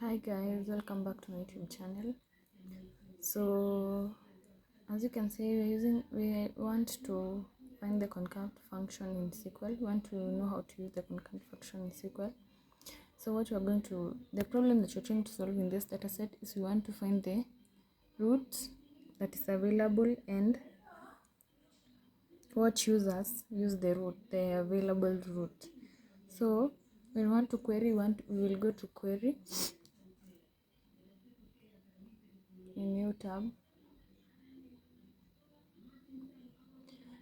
Hi guys, welcome back to my YouTube channel. So as you can see, we want to find the concat function in SQL. We want to know how to use the concat function in SQL. So what the problem that you're trying to solve in this data set is we want to find the root that is available and what users use the available root. So when we want to query, we will go to query in new tab.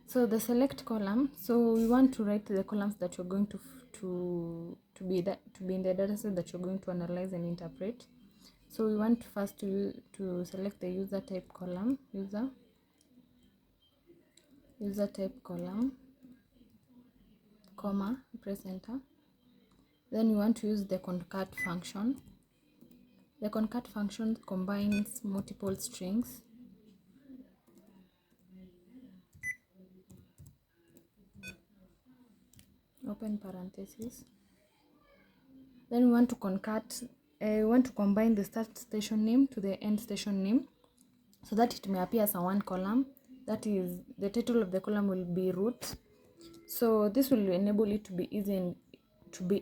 So the select column, so we want to write the columns that you're going to be in the data set that you're going to analyze and interpret. So we want first to select the user type column, user type column, comma, press enter. Then we want to use the concat function. The concat function combines multiple strings. Open parenthesis. Then we want to combine the start station name to the end station name so that it may appear as a one column. That is, the title of the column will be root. So this will enable it to be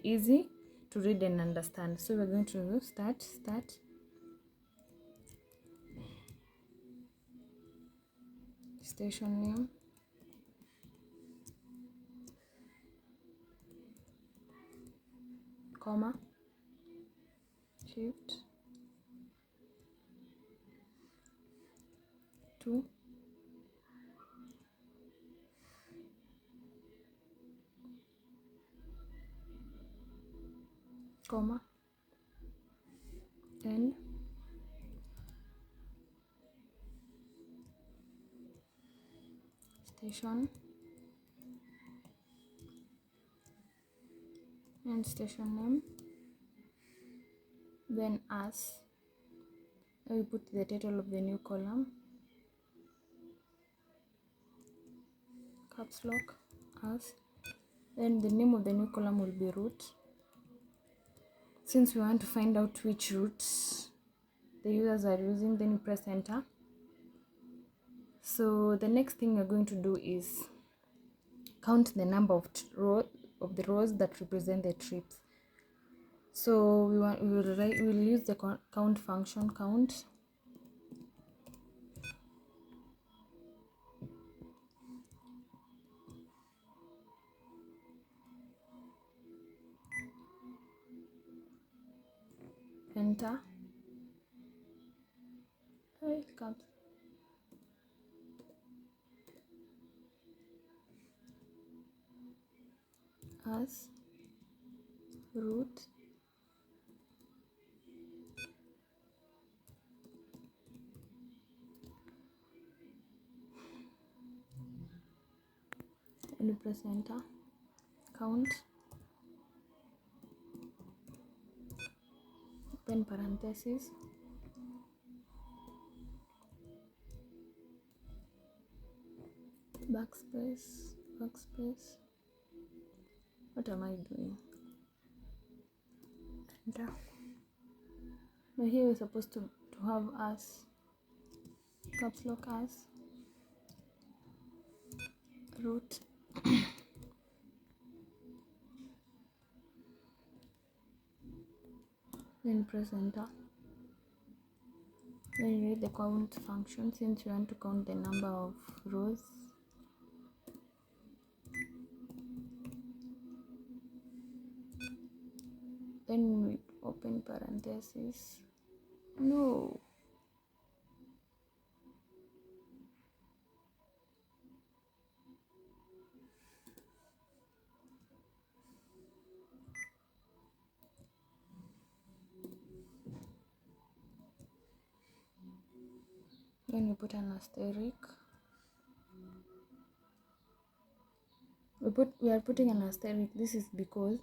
easy to read and understand. So we're going to start station name, comma, shift 2, comma, end, station, and station name, then as. We put the title of the new column, caps lock, as. Then the name of the new column will be root. Since we want to find out which roots the users are using, then you press enter. So the next thing we're going to do is count the number of the rows that represent the trips. So we'll use the count function, count, enter, as root, and you press enter, count, open parenthesis, backspace, what am I doing? Enter. Now here we're supposed to have as, caps lock, as root, then press enter. Then you read the count function since you want to count the number of rows. Then we open parenthesis. No. Then we put an asterisk. We are putting an asterisk. This is because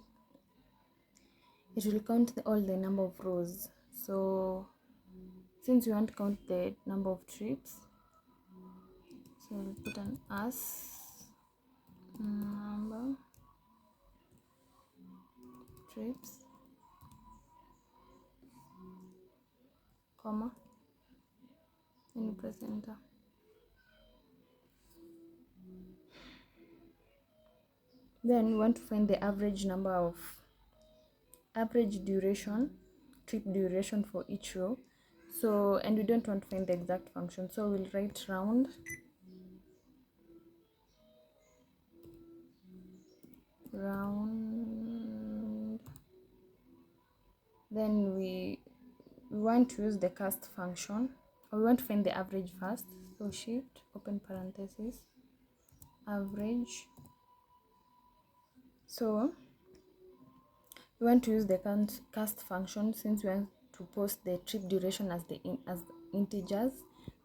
it will count all the number of rows. So since we want to count the number of trips, so we'll put an as number trips comma, then you press enter. Then we want to find the average duration, trip duration for each row. So, and we don't want to find the exact function, so we'll write round then we want to use the cast function, or we want to find the average first. So shift open parenthesis average. So we want to use the cast function since we want to post the trip duration as integers.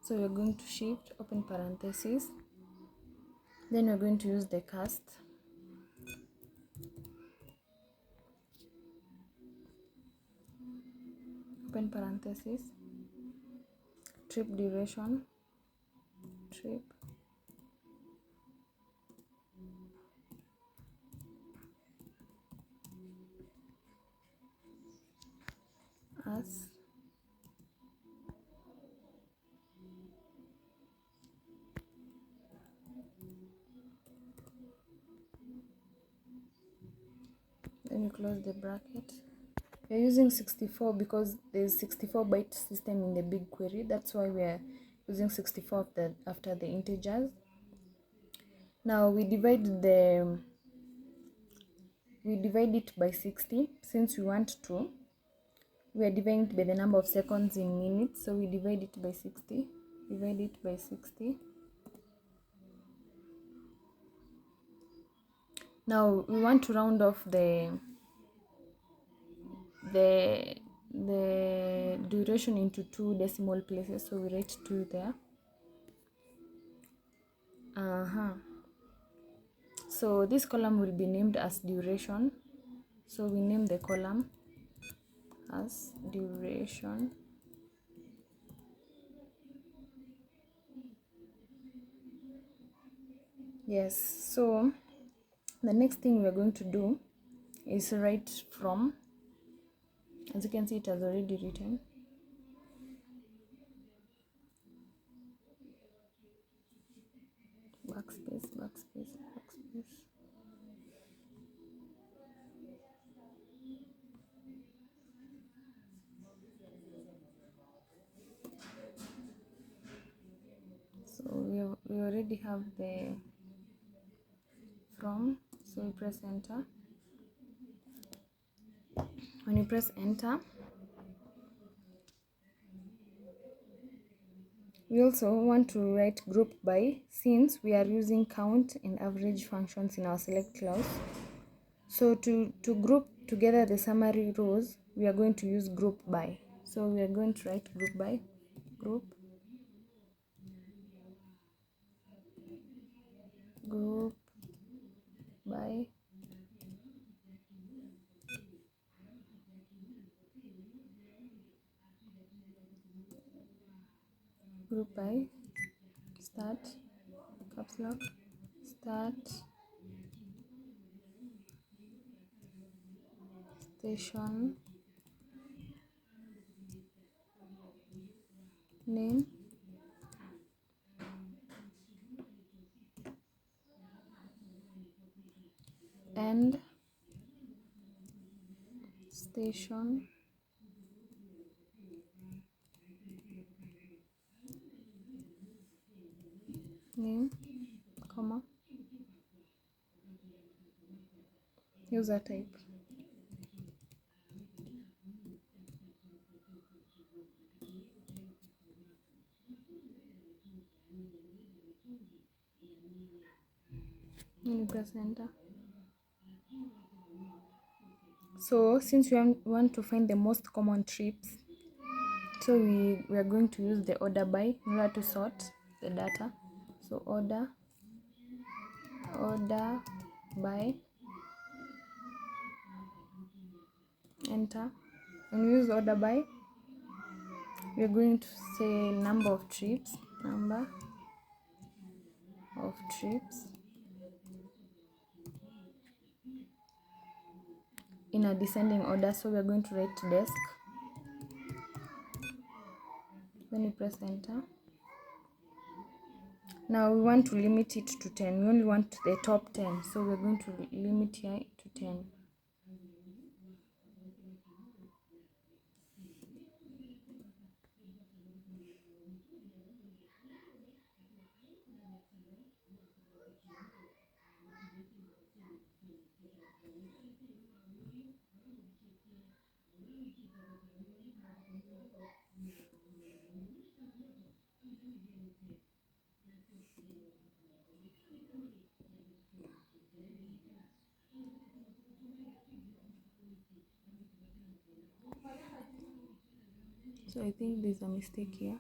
So we're going to shift open parenthesis, then we're going to use the cast open parenthesis trip duration trip as then you close the bracket. We're using 64 because there's 64 byte system in the big query. That's why we're using 64 after the integers. Now we divide it by 60 since we are dividing it by the number of seconds in minutes. So we divide it by 60. Now we want to round off the duration into 2 decimal places, so we write 2 there. So this column will be named as duration, so we name the column as duration. Yes, so the next thing we're going to do is write from. As you can see, it has already written. Backspace. So we already have the from, so we press enter. When you press enter, we also want to write group by, since we are using count and average functions in our select clause. So to group together the summary rows, we are going to use group by. So we are going to write group by, group by start caps lock start station name end station name, comma, user type. And press enter. So since we want to find the most common trips, so we are going to use the order by in order to sort the data. So order by, enter. When we use order by, we are going to say number of trips in a descending order. So we are going to write desk Then you press enter. Now we want to limit it to 10. We only want the top 10, so we're going to limit here to 10. So I think there's a mistake here.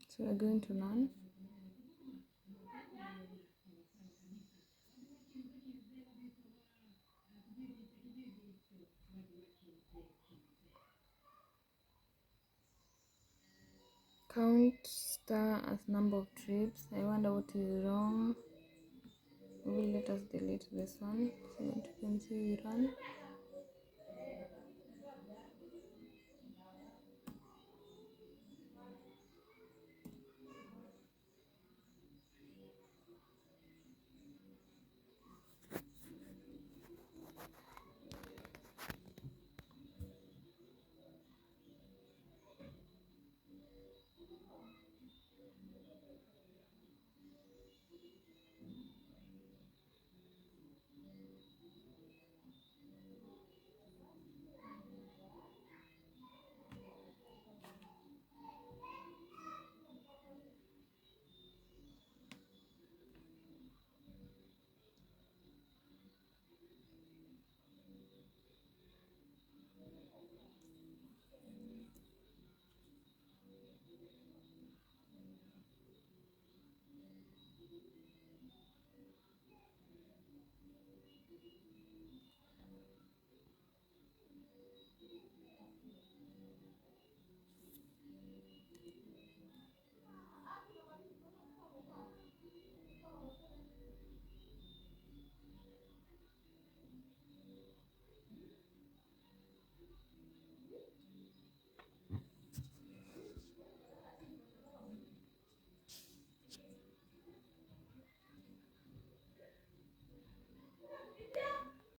So we're going to none. Count star as number of trips. I wonder what is wrong. Maybe let us delete this one so that you can see we run.